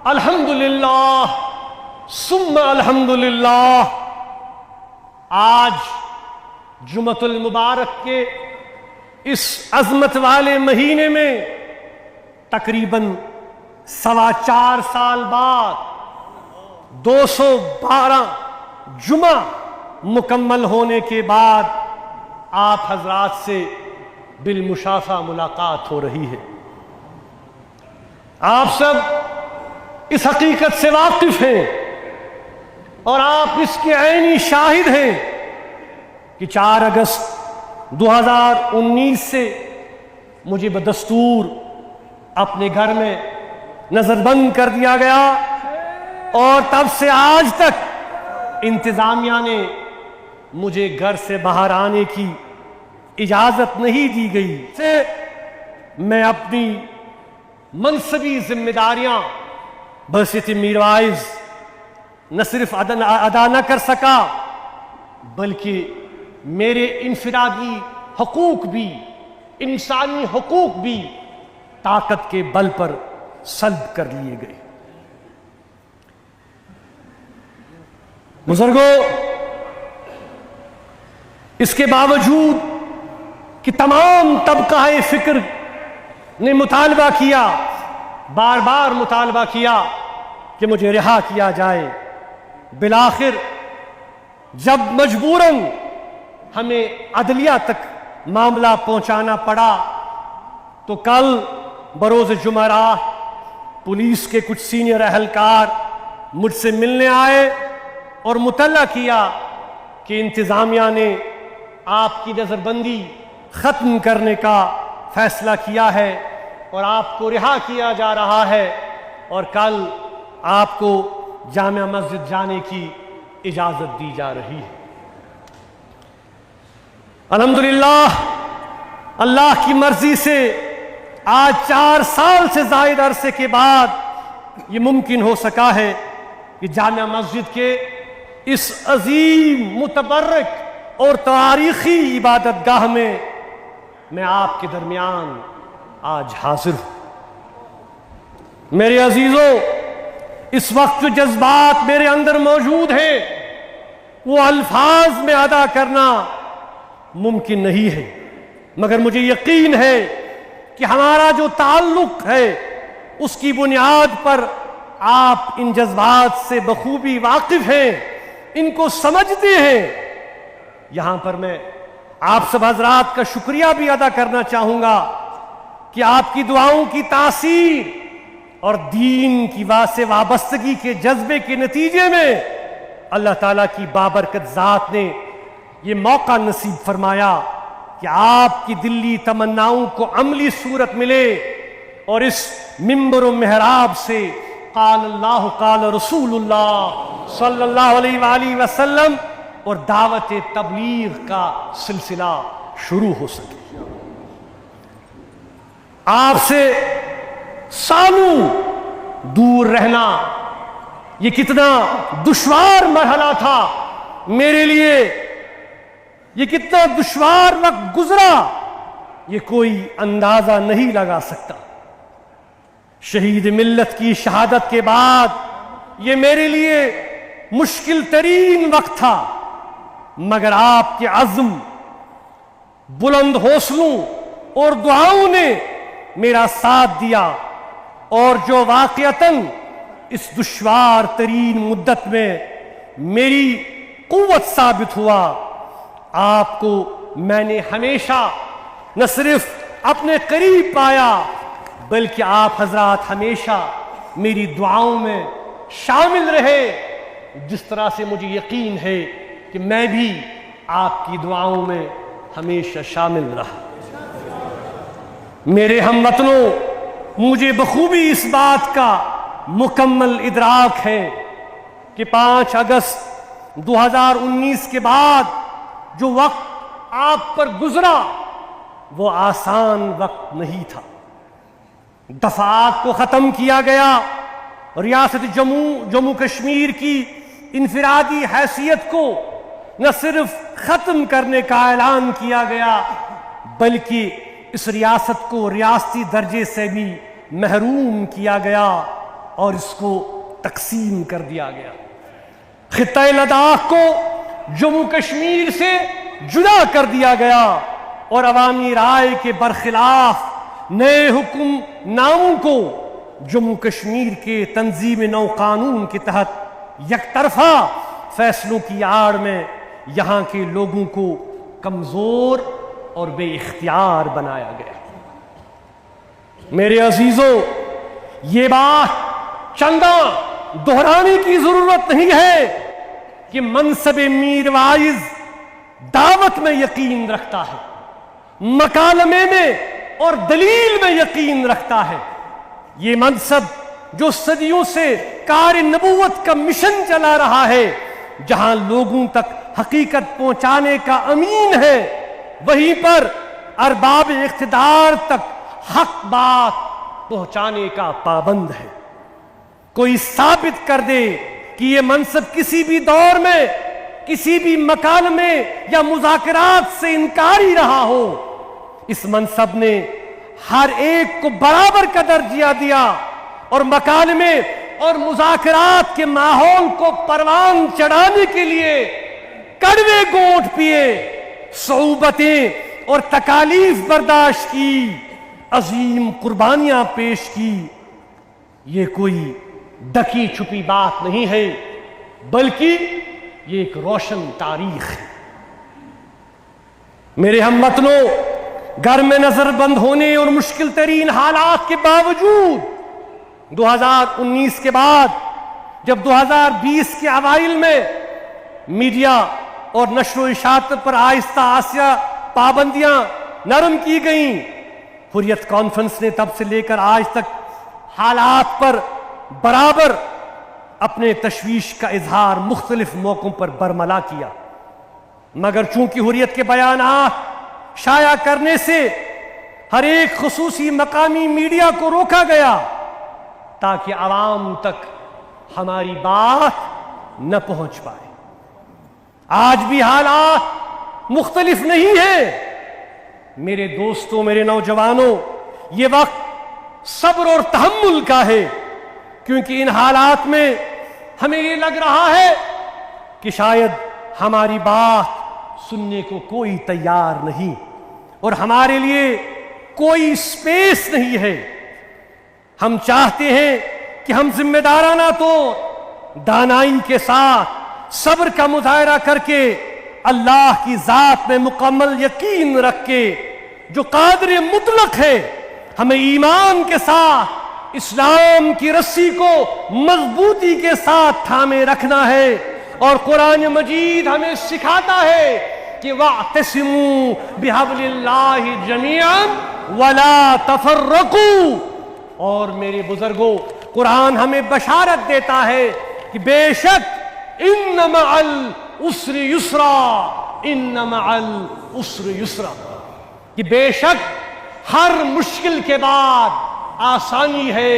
الحمدللہ ثم الحمدللہ، آج جمعۃ المبارک کے اس عظمت والے مہینے میں تقریباً 4.25 سال بعد 212 جمعہ مکمل ہونے کے بعد آپ حضرات سے بالمشافہ ملاقات ہو رہی ہے۔ آپ سب اس حقیقت سے واقف ہیں اور آپ اس کے عینی شاہد ہیں کہ 4 اگست 2019 سے مجھے بدستور اپنے گھر میں نظر بند کر دیا گیا، اور تب سے آج تک انتظامیہ نے مجھے گھر سے باہر آنے کی اجازت نہیں دی گئی۔ میں اپنی منصبی ذمہ داریاں بحیثیت میرواعظ نہ صرف ادا نہ کر سکا، بلکہ میرے انفرادی حقوق بھی، انسانی حقوق بھی طاقت کے بل پر سلب کر لیے گئے۔ بزرگوں، اس کے باوجود کہ تمام طبقہ فکر نے مطالبہ کیا، بار بار مطالبہ کیا کہ مجھے رہا کیا جائے، بالآخر جب مجبوراً ہمیں عدلیہ تک معاملہ پہنچانا پڑا تو کل بروز جمعرات پولیس کے کچھ سینئر اہلکار مجھ سے ملنے آئے اور مطلع کیا کہ انتظامیہ نے آپ کی نظر بندی ختم کرنے کا فیصلہ کیا ہے اور آپ کو رہا کیا جا رہا ہے، اور کل آپ کو جامع مسجد جانے کی اجازت دی جا رہی ہے۔ الحمدللہ، اللہ کی مرضی سے آج 4 سال سے زائد عرصے کے بعد یہ ممکن ہو سکا ہے کہ جامع مسجد کے اس عظیم، متبرک اور تاریخی عبادت گاہ میں آپ کے درمیان آج حاضر ہوں۔ میرے عزیزوں، اس وقت جو جذبات میرے اندر موجود ہیں وہ الفاظ میں ادا کرنا ممکن نہیں ہے، مگر مجھے یقین ہے کہ ہمارا جو تعلق ہے اس کی بنیاد پر آپ ان جذبات سے بخوبی واقف ہیں، ان کو سمجھتے ہیں۔ یہاں پر میں آپ سب حضرات کا شکریہ بھی ادا کرنا چاہوں گا کہ آپ کی دعاؤں کی تاثیر اور دین کی سے وابستگی کے جذبے کے نتیجے میں اللہ تعالیٰ کی بابرکت ذات نے یہ موقع نصیب فرمایا کہ آپ کی دلی تمناؤں کو عملی صورت ملے، اور اس منبر و محراب سے قال اللہ قال رسول اللہ صلی اللہ علیہ وآلہ وسلم اور دعوت تبلیغ کا سلسلہ شروع ہو سکے۔ آپ سے سالوں دور رہنا یہ کتنا دشوار مرحلہ تھا میرے لیے، یہ کتنا دشوار وقت گزرا، یہ کوئی اندازہ نہیں لگا سکتا۔ شہید ملت کی شہادت کے بعد یہ میرے لیے مشکل ترین وقت تھا، مگر آپ کے عزم، بلند حوصلوں اور دعاؤں نے میرا ساتھ دیا، اور جو واقعتاً اس دشوار ترین مدت میں میری قوت ثابت ہوا۔ آپ کو میں نے ہمیشہ نہ صرف اپنے قریب پایا، بلکہ آپ حضرات ہمیشہ میری دعاؤں میں شامل رہے، جس طرح سے مجھے یقین ہے کہ میں بھی آپ کی دعاؤں میں ہمیشہ شامل رہا۔ میرے ہم وطنوں، مجھے بخوبی اس بات کا مکمل ادراک ہے کہ 5 اگست 2019 کے بعد جو وقت آپ پر گزرا وہ آسان وقت نہیں تھا۔ دفعات کو ختم کیا گیا، ریاست جموں کشمیر کی انفرادی حیثیت کو نہ صرف ختم کرنے کا اعلان کیا گیا، بلکہ اس ریاست کو ریاستی درجے سے بھی محروم کیا گیا۔ اور اس کو تقسیم کر دیا گیا۔ خطہ لداخ کو جموں کشمیر سے جدا کر دیا گیا اور عوامی رائے کے برخلاف نئے حکم ناموں کو جموں کشمیر کے تنظیم نو قانون کے تحت یک طرفہ فیصلوں کی آڑ میں یہاں کے لوگوں کو کمزور اور بے اختیار بنایا گیا۔ میرے عزیزوں، یہ بات چندہ دہرانے کی ضرورت نہیں ہے کہ منصب میر واعظ دعوت میں یقین رکھتا ہے، مکالمے میں اور دلیل میں یقین رکھتا ہے۔ یہ منصب جو صدیوں سے کار نبوت کا مشن چلا رہا ہے، جہاں لوگوں تک حقیقت پہنچانے کا امین ہے، وہیں پر ارباب اقتدار تک حق بات پہنچانے کا پابند ہے۔ کوئی ثابت کر دے کہ یہ منصب کسی بھی دور میں کسی بھی مکالمے یا مذاکرات سے انکاری رہا ہو، اس منصب نے ہر ایک کو برابر کا درجہ دیا اور مکالمے اور مذاکرات کے ماحول کو پروان چڑھانے کے لیے کڑوے گھونٹ پیے، صعوبتیں اور تکالیف برداشت کی، عظیم قربانیاں پیش کی۔ یہ کوئی ڈکی چھپی بات نہیں ہے، بلکہ یہ ایک روشن تاریخ ہے۔ میرے ہم وطنوں، گھر میں نظر بند ہونے اور مشکل ترین حالات کے باوجود 2019 کے بعد جب 2020 کے اوائل میں میڈیا اور نشر و اشاعت پر آہستہ آہستہ پابندیاں نرم کی گئیں، حریت کانفرنس نے تب سے لے کر آج تک حالات پر برابر اپنے تشویش کا اظہار مختلف موقعوں پر برملا کیا، مگر چونکہ حریت کے بیانات شائع کرنے سے ہر ایک خصوصی مقامی میڈیا کو روکا گیا تاکہ عوام تک ہماری بات نہ پہنچ پائے۔ آج بھی حالات مختلف نہیں ہیں۔ میرے دوستوں، میرے نوجوانوں، یہ وقت صبر اور تحمل کا ہے، کیونکہ ان حالات میں ہمیں یہ لگ رہا ہے کہ شاید ہماری بات سننے کو کوئی تیار نہیں اور ہمارے لیے کوئی سپیس نہیں ہے۔ ہم چاہتے ہیں کہ ہم ذمہ دارانہ طور دانائی کے ساتھ صبر کا مظاہرہ کر کے اللہ کی ذات میں مکمل یقین رکھ کے جو قادر مطلق ہے، ہمیں ایمان کے ساتھ اسلام کی رسی کو مضبوطی کے ساتھ تھامے رکھنا ہے، اور قرآن مجید ہمیں سکھاتا ہے کہ وَاعْتَصِمُوا بِحَبْلِ اللَّهِ جَمِيعًا وَلَا تَفَرَّقُوا۔ اور میرے بزرگوں، قرآن ہمیں بشارت دیتا ہے کہ بے شک اِنَّ مَعَ الْعُسْرِ يُسْرًا، اِنَّ مَعَ الْعُسْرِ يُسْرًا، کہ بے شک ہر مشکل کے بعد آسانی ہے،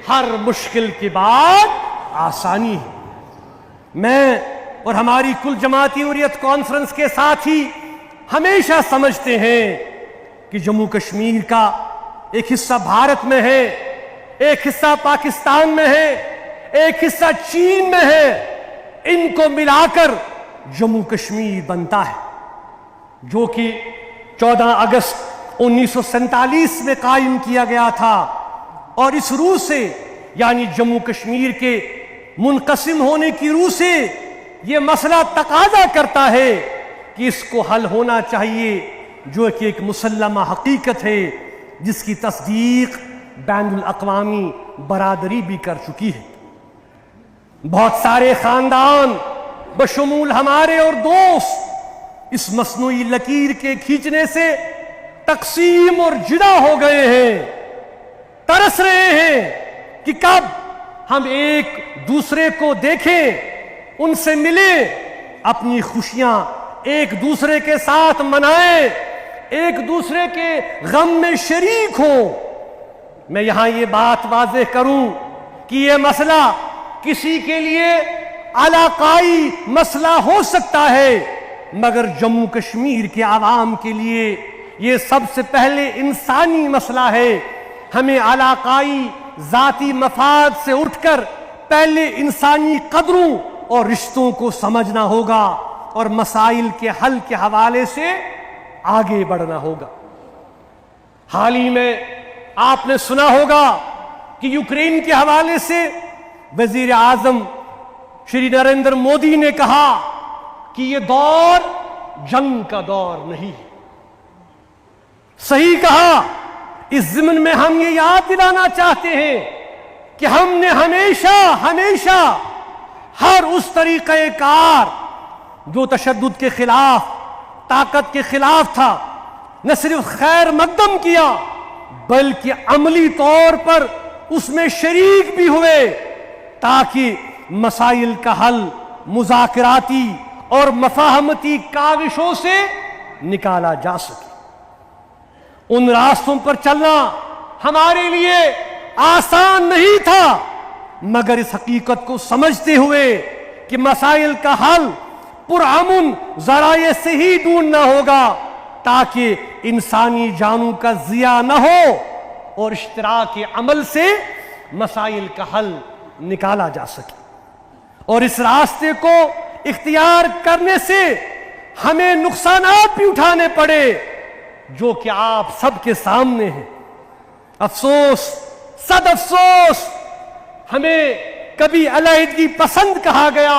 ہر مشکل کے بعد آسانی ہے۔ میں اور ہماری کل جماعتی حریت کانفرنس کے ساتھی ہمیشہ سمجھتے ہیں کہ جموں کشمیر کا ایک حصہ بھارت میں ہے، ایک حصہ پاکستان میں ہے، ایک حصہ چین میں ہے، ان کو ملا کر جموں کشمیر بنتا ہے، جو کہ 14 اگست 1947 میں قائم کیا گیا تھا، اور اس روح سے یعنی جموں کشمیر کے منقسم ہونے کی روح سے یہ مسئلہ تقاضا کرتا ہے کہ اس کو حل ہونا چاہیے، جو کہ ایک مسلمہ حقیقت ہے جس کی تصدیق بین الاقوامی برادری بھی کر چکی ہے۔ بہت سارے خاندان بشمول ہمارے اور دوست اس مصنوعی لکیر کے کھینچنے سے تقسیم اور جدا ہو گئے ہیں، ترس رہے ہیں کہ کب ہم ایک دوسرے کو دیکھیں، ان سے ملیں، اپنی خوشیاں ایک دوسرے کے ساتھ منائیں، ایک دوسرے کے غم میں شریک ہوں۔ میں یہاں یہ بات واضح کروں کہ یہ مسئلہ کسی کے لیے علاقائی مسئلہ ہو سکتا ہے، مگر جموں کشمیر کے عوام کے لیے یہ سب سے پہلے انسانی مسئلہ ہے۔ ہمیں علاقائی ذاتی مفاد سے اٹھ کر پہلے انسانی قدروں اور رشتوں کو سمجھنا ہوگا اور مسائل کے حل کے حوالے سے آگے بڑھنا ہوگا۔ حال ہی میں آپ نے سنا ہوگا کہ یوکرین کے حوالے سے وزیر اعظم شری نریندر مودی نے کہا کہ یہ دور جنگ کا دور نہیں ہے۔ صحیح کہا۔ اس ضمن میں ہم یہ یاد دلانا چاہتے ہیں کہ ہم نے ہمیشہ ہر اس طریقہ کار جو تشدد کے خلاف، طاقت کے خلاف تھا، نہ صرف خیر مقدم کیا بلکہ عملی طور پر اس میں شریک بھی ہوئے تاکہ مسائل کا حل مذاکراتی اور مفاہمتی کاوشوں سے نکالا جا سکے۔ ان راستوں پر چلنا ہمارے لیے آسان نہیں تھا، مگر اس حقیقت کو سمجھتے ہوئے کہ مسائل کا حل پرامن ذرائع سے ہی ڈھونڈنا ہوگا تاکہ انسانی جانوں کا ضیاع نہ ہو اور اشتراک عمل سے مسائل کا حل نکالا جا سکے۔ اور اس راستے کو اختیار کرنے سے ہمیں نقصانات بھی اٹھانے پڑے جو کہ آپ سب کے سامنے ہیں۔ افسوس، صد افسوس، ہمیں کبھی علیحدگی پسند کہا گیا،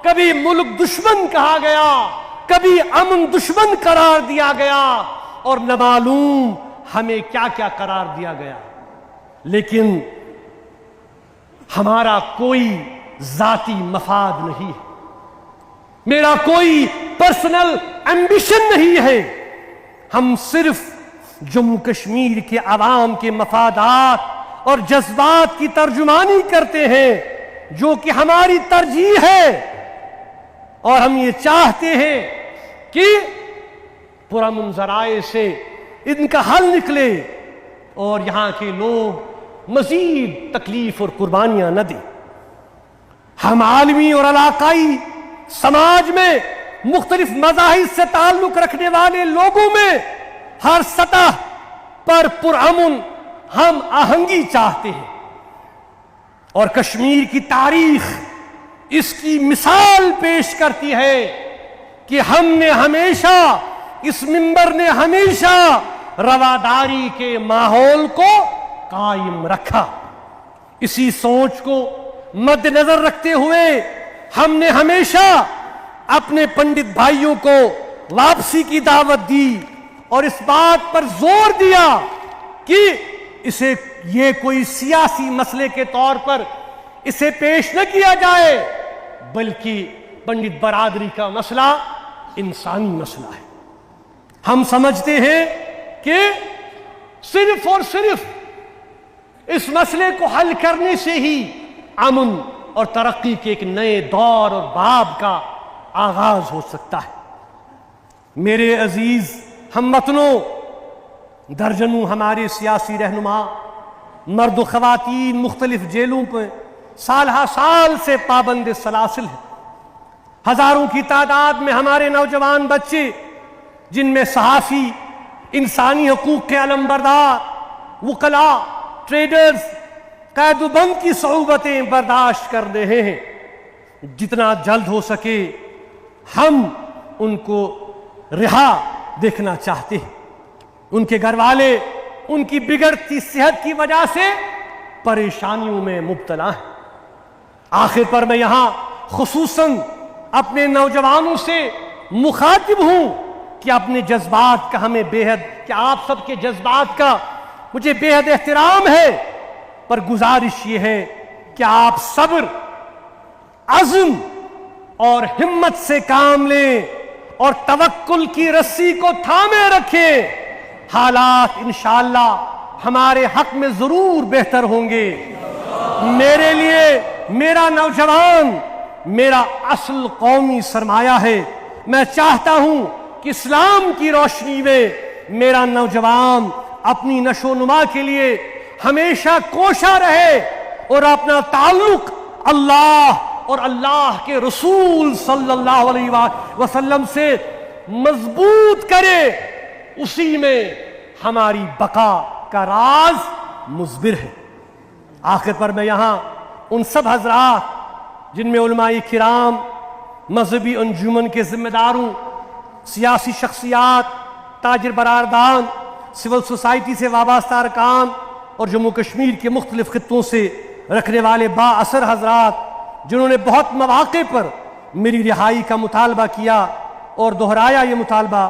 کبھی ملک دشمن کہا گیا، کبھی امن دشمن قرار دیا گیا اور نہ معلوم ہمیں کیا کیا قرار دیا گیا، لیکن ہمارا کوئی ذاتی مفاد نہیں ہے، میرا کوئی پرسنل ایمبیشن نہیں ہے۔ ہم صرف جموں کشمیر کے عوام کے مفادات اور جذبات کی ترجمانی کرتے ہیں جو کہ ہماری ترجیح ہے، اور ہم یہ چاہتے ہیں کہ پرامن ذرائع سے ان کا حل نکلے اور یہاں کے لوگ مزید تکلیف اور قربانیاں نہ دیں۔ ہم عالمی اور علاقائی سماج میں مختلف مذاہب سے تعلق رکھنے والے لوگوں میں ہر سطح پر پرامن ہم آہنگی چاہتے ہیں، اور کشمیر کی تاریخ اس کی مثال پیش کرتی ہے کہ ہم نے ہمیشہ، اس منبر نے ہمیشہ رواداری کے ماحول کو قائم رکھا۔ اسی سوچ کو مد نظر رکھتے ہوئے ہم نے ہمیشہ اپنے پنڈت بھائیوں کو واپسی کی دعوت دی اور اس بات پر زور دیا کہ اسے یہ کوئی سیاسی مسئلے کے طور پر اسے پیش نہ کیا جائے، بلکہ پنڈت برادری کا مسئلہ انسانی مسئلہ ہے۔ ہم سمجھتے ہیں کہ صرف اور صرف اس مسئلے کو حل کرنے سے ہی امن اور ترقی کے ایک نئے دور اور باب کا آغاز ہو سکتا ہے۔ میرے عزیز ہم وطنوں، درجنوں ہمارے سیاسی رہنما، مرد و خواتین مختلف جیلوں پہ سال ہا سال سے پابند سلاسل ہیں۔ ہزاروں کی تعداد میں ہمارے نوجوان بچے، جن میں صحافی، انسانی حقوق کے علمبردار، وکلاء، ٹریڈرز، قید و بند کی صعوبتیں برداشت کر رہے ہیں۔ جتنا جلد ہو سکے ہم ان کو رہا دیکھنا چاہتے ہیں۔ ان کے گھر والے ان کی بگڑتی صحت کی وجہ سے پریشانیوں میں مبتلا ہیں۔ آخر پر میں یہاں خصوصاً اپنے نوجوانوں سے مخاطب ہوں کہ اپنے جذبات کا ہمیں کہ آپ سب کے جذبات کا مجھے بے حد احترام ہے، پر گزارش یہ ہے کہ آپ صبر، عزم اور ہمت سے کام لیں اور توکل کی رسی کو تھامے رکھیں۔ حالات انشاءاللہ ہمارے حق میں ضرور بہتر ہوں گے۔ میرے لیے میرا نوجوان میرا اصل قومی سرمایہ ہے۔ میں چاہتا ہوں کہ اسلام کی روشنی میں میرا نوجوان اپنی نشو و نما کے لیے ہمیشہ کوشاں رہے اور اپنا تعلق اللہ اور اللہ کے رسول صلی اللہ علیہ وسلم سے مضبوط کرے۔ اسی میں ہماری بقا کا راز مضبر ہے۔ آخر پر میں یہاں ان سب حضرات جن میں علماء کرام، مذہبی انجمن کے ذمہ داروں، سیاسی شخصیات، تاجر برادران، سول سوسائٹی سے وابستہ ارکان اور جموں کشمیر کے مختلف خطوں سے رکھنے والے با اثر حضرات جنہوں نے بہت مواقع پر میری رہائی کا مطالبہ کیا اور دہرایا یہ مطالبہ،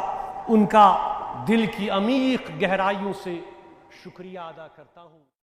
ان کا دل کی عمیق گہرائیوں سے شکریہ ادا کرتا ہوں۔